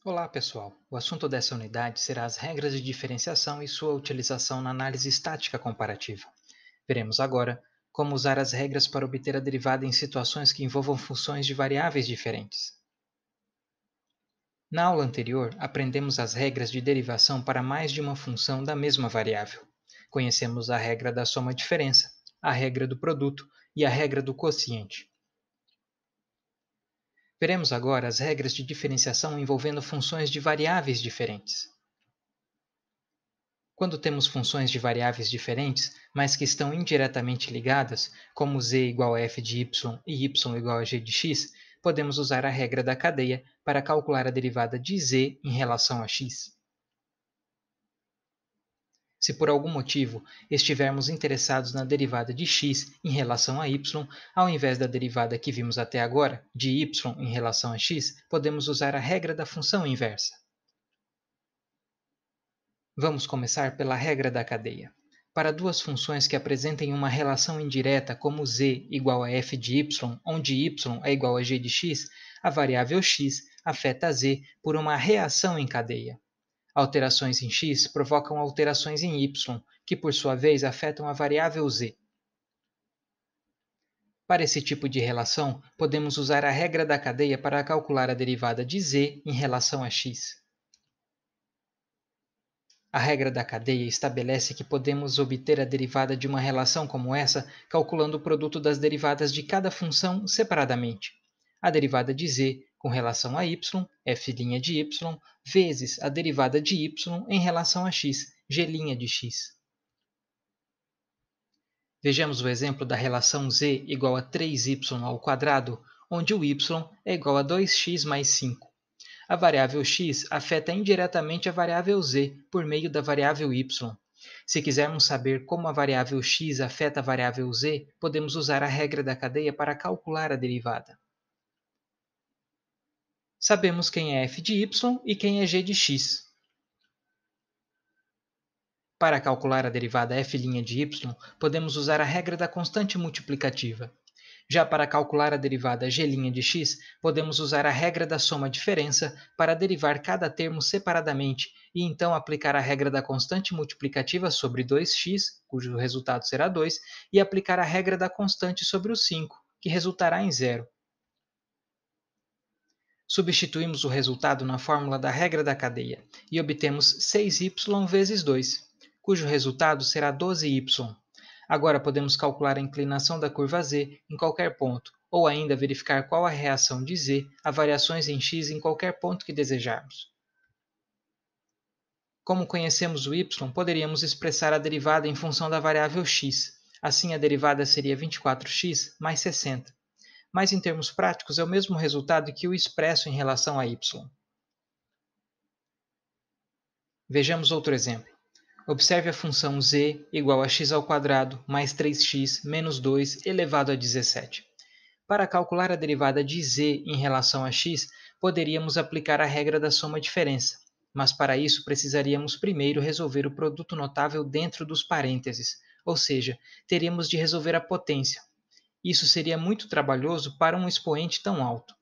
Olá, pessoal! O assunto dessa unidade será as regras de diferenciação e sua utilização na análise estática comparativa. Veremos agora como usar as regras para obter a derivada em situações que envolvam funções de variáveis diferentes. Na aula anterior, aprendemos as regras de derivação para mais de uma função da mesma variável. Conhecemos a regra da soma-diferença, a regra do produto e a regra do quociente. Veremos agora as regras de diferenciação envolvendo funções de variáveis diferentes. Quando temos funções de variáveis diferentes, mas que estão indiretamente ligadas, como z igual a f de y e y igual a g de x, podemos usar a regra da cadeia para calcular a derivada de z em relação a x. Se por algum motivo estivermos interessados na derivada de x em relação a y, ao invés da derivada que vimos até agora, de y em relação a x, podemos usar a regra da função inversa. Vamos começar pela regra da cadeia. Para duas funções que apresentem uma relação indireta como z igual a f de y, onde y é igual a g de x, a variável x afeta z por uma reação em cadeia. Alterações em x provocam alterações em y, que por sua vez afetam a variável z. Para esse tipo de relação, podemos usar a regra da cadeia para calcular a derivada de z em relação a x. A regra da cadeia estabelece que podemos obter a derivada de uma relação como essa calculando o produto das derivadas de cada função separadamente. A derivada de z com relação a y, f' de y, vezes a derivada de y em relação a x, g' de x. Vejamos o exemplo da relação z igual a 3y ao quadrado, onde o y é igual a 2x mais 5. A variável x afeta indiretamente a variável z por meio da variável y. Se quisermos saber como a variável x afeta a variável z, podemos usar a regra da cadeia para calcular a derivada. Sabemos quem é f de y e quem é g de x. Para calcular a derivada f' de y, podemos usar a regra da constante multiplicativa. Já para calcular a derivada g' de x, podemos usar a regra da soma-diferença para derivar cada termo separadamente e então aplicar a regra da constante multiplicativa sobre 2x, cujo resultado será 2, e aplicar a regra da constante sobre o 5, que resultará em 0. Substituímos o resultado na fórmula da regra da cadeia e obtemos 6y vezes 2, cujo resultado será 12y. Agora podemos calcular a inclinação da curva z em qualquer ponto, ou ainda verificar qual a reação de z a variações em x em qualquer ponto que desejarmos. Como conhecemos o y, poderíamos expressar a derivada em função da variável x. Assim, a derivada seria 24x mais 60. Mas em termos práticos é o mesmo resultado que o expresso em relação a y. Vejamos outro exemplo. Observe a função z igual a x ao quadrado mais 3x menos 2 elevado a 17. Para calcular a derivada de z em relação a x, poderíamos aplicar a regra da soma-diferença, mas para isso precisaríamos primeiro resolver o produto notável dentro dos parênteses, ou seja, teríamos de resolver a potência. Isso seria muito trabalhoso para um expoente tão alto.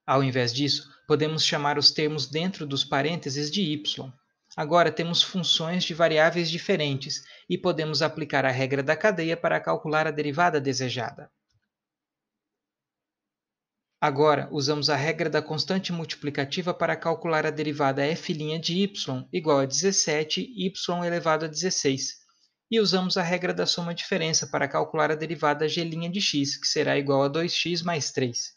Ao invés disso, podemos chamar os termos dentro dos parênteses de y. Agora temos funções de variáveis diferentes e podemos aplicar a regra da cadeia para calcular a derivada desejada. Agora, usamos a regra da constante multiplicativa para calcular a derivada f' de y igual a 17y elevado a 16. E usamos a regra da soma-diferença para calcular a derivada g' de x, que será igual a 2x mais 3.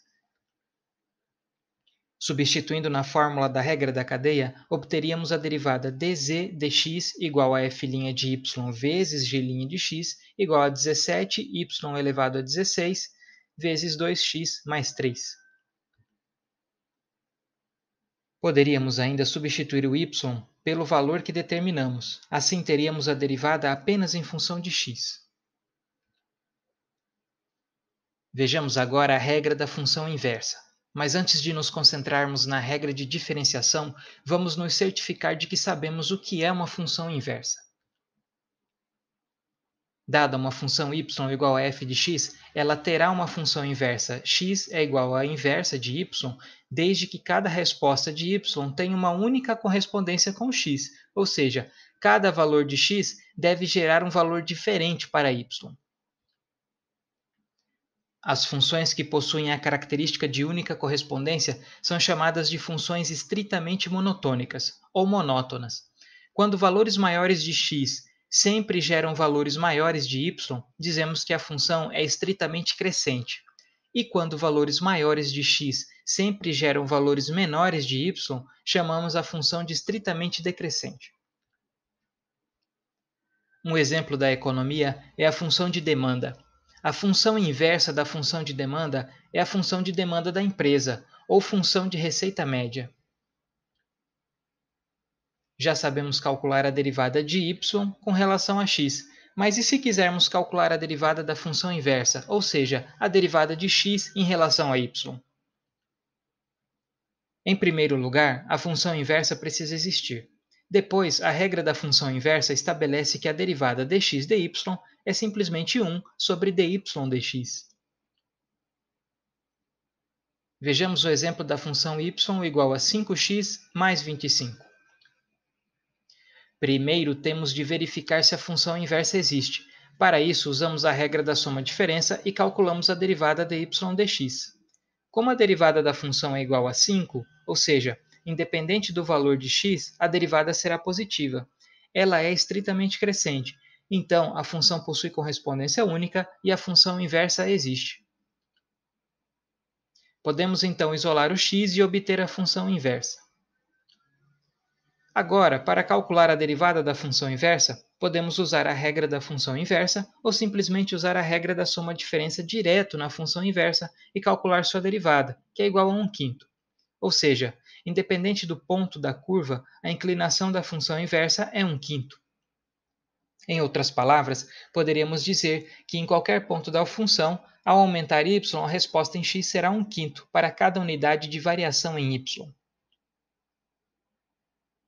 Substituindo na fórmula da regra da cadeia, obteríamos a derivada dz dx igual a f' de y vezes g' de x igual a 17y elevado a 16 vezes 2x mais 3. Poderíamos ainda substituir o y pelo valor que determinamos. Assim teríamos a derivada apenas em função de x. Vejamos agora a regra da função inversa. Mas antes de nos concentrarmos na regra de diferenciação, vamos nos certificar de que sabemos o que é uma função inversa. Dada uma função y igual a f de x, ela terá uma função inversa x é igual à inversa de y, desde que cada resposta de y tenha uma única correspondência com x, ou seja, cada valor de x deve gerar um valor diferente para y. As funções que possuem a característica de única correspondência são chamadas de funções estritamente monotônicas, ou monótonas. Quando valores maiores de x sempre geram valores maiores de y, dizemos que a função é estritamente crescente. E quando valores maiores de x sempre geram valores menores de y, chamamos a função de estritamente decrescente. Um exemplo da economia é a função de demanda. A função inversa da função de demanda é a função de demanda da empresa, ou função de receita média. Já sabemos calcular a derivada de y com relação a x, mas e se quisermos calcular a derivada da função inversa, ou seja, a derivada de x em relação a y? Em primeiro lugar, a função inversa precisa existir. Depois, a regra da função inversa estabelece que a derivada dx dy é simplesmente 1 sobre dy dx. Vejamos o exemplo da função y igual a 5x mais 25. Primeiro, temos de verificar se a função inversa existe. Para isso, usamos a regra da soma-diferença e calculamos a derivada dy dx. Como a derivada da função é igual a 5, ou seja, independente do valor de x, a derivada será positiva. Ela é estritamente crescente, então a função possui correspondência única e a função inversa existe. Podemos então isolar o x e obter a função inversa. Agora, para calcular a derivada da função inversa, podemos usar a regra da função inversa ou simplesmente usar a regra da soma-diferença direto na função inversa e calcular sua derivada, que é igual a 1/5. Ou seja, independente do ponto da curva, a inclinação da função inversa é 1/5. Em outras palavras, poderíamos dizer que em qualquer ponto da função, ao aumentar y, a resposta em x será 1/5 para cada unidade de variação em y.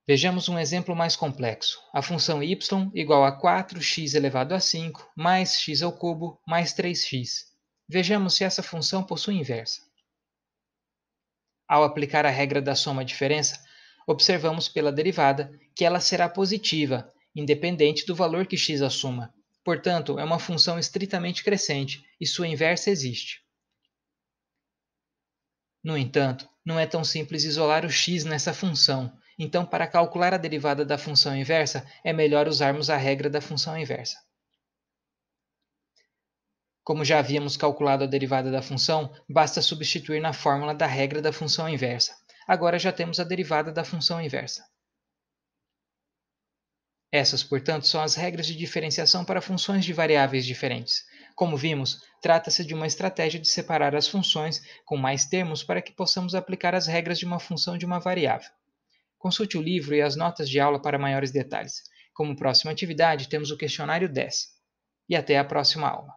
Vejamos um exemplo mais complexo. A função y igual a 4x elevado a 5 mais x ao cubo mais 3x. Vejamos se essa função possui inversa. Ao aplicar a regra da soma-diferença, observamos pela derivada que ela será positiva, independente do valor que x assuma. Portanto, é uma função estritamente crescente e sua inversa existe. No entanto, não é tão simples isolar o x nessa função. Então, para calcular a derivada da função inversa, é melhor usarmos a regra da função inversa. Como já havíamos calculado a derivada da função, basta substituir na fórmula da regra da função inversa. Agora já temos a derivada da função inversa. Essas, portanto, são as regras de diferenciação para funções de variáveis diferentes. Como vimos, trata-se de uma estratégia de separar as funções com mais termos para que possamos aplicar as regras de uma função de uma variável. Consulte o livro e as notas de aula para maiores detalhes. Como próxima atividade, temos o questionário 10. E até a próxima aula.